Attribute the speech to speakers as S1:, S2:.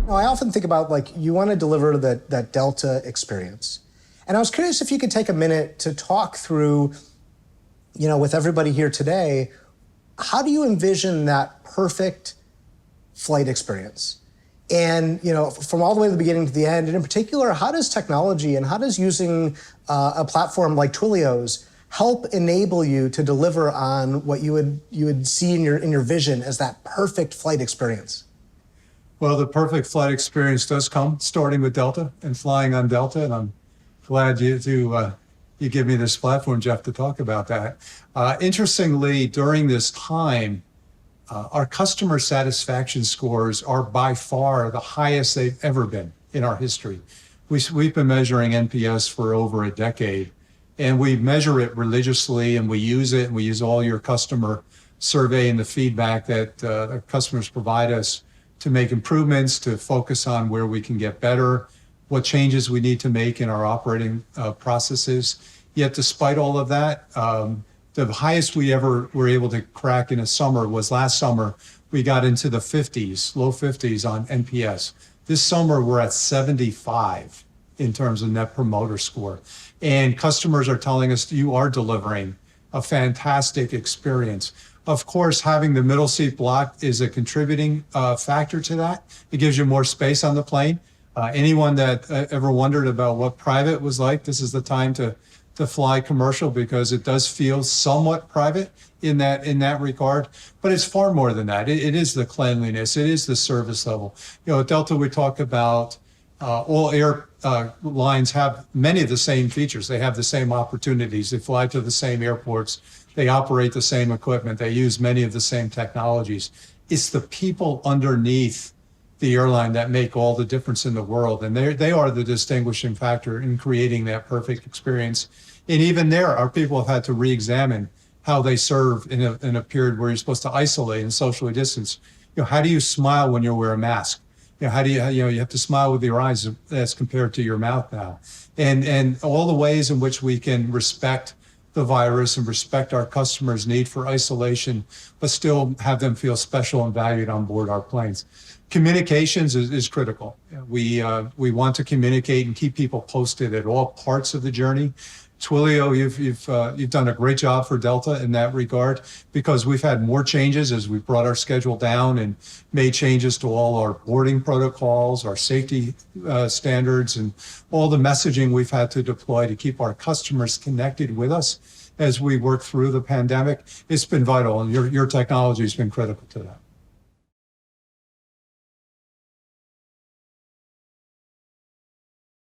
S1: Now, I often think about like you want to deliver that Delta experience. And I was curious if you could take a minute to talk through, with everybody here today, how do you envision that perfect flight experience? And, from all the way to the beginning to the end, and in particular, how does technology and how does using a platform like Twilio's help enable you to deliver on what you would see in your vision as that perfect flight experience?
S2: Well, the perfect flight experience does come starting with Delta and flying on Delta, and I'm glad you give me this platform, Jeff, to talk about that. Interestingly, during this time, our customer satisfaction scores are by far the highest they've ever been in our history. We've been measuring NPS for over a decade, and we measure it religiously, and we use it, and we use all your customer survey and the feedback that the customers provide us to make improvements, to focus on where we can get better, what changes we need to make in our operating processes. Yet despite all of that, the highest we ever were able to crack in a summer was last summer. We got into the 50s, low 50s on NPS. This summer, we're at 75 in terms of Net Promoter Score. And customers are telling us you are delivering a fantastic experience. Of course, having the middle seat block is a contributing factor to that. It gives you more space on the plane. Anyone that ever wondered about what private was like, this is the time to fly commercial, because it does feel somewhat private in that regard. But it's far more than that. It is the cleanliness. It is the service level. At Delta, we talk about all airlines have many of the same features. They have the same opportunities. They fly to the same airports. They operate the same equipment. They use many of the same technologies. It's the people underneath the airline that make all the difference in the world. And they are the distinguishing factor in creating that perfect experience. And even there, our people have had to re-examine how they serve in a period where you're supposed to isolate and socially distance. How do you smile when you wear a mask? How do you have to smile with your eyes as compared to your mouth now. And all the ways in which we can respect the virus and respect our customers' need for isolation, but still have them feel special and valued on board our planes. Communications is critical. We want to communicate and keep people posted at all parts of the journey. Twilio, you've done a great job for Delta in that regard, because we've had more changes as we brought our schedule down and made changes to all our boarding protocols, our safety standards, and all the messaging we've had to deploy to keep our customers connected with us as we work through the pandemic. It's been vital, and your technology has been critical to that.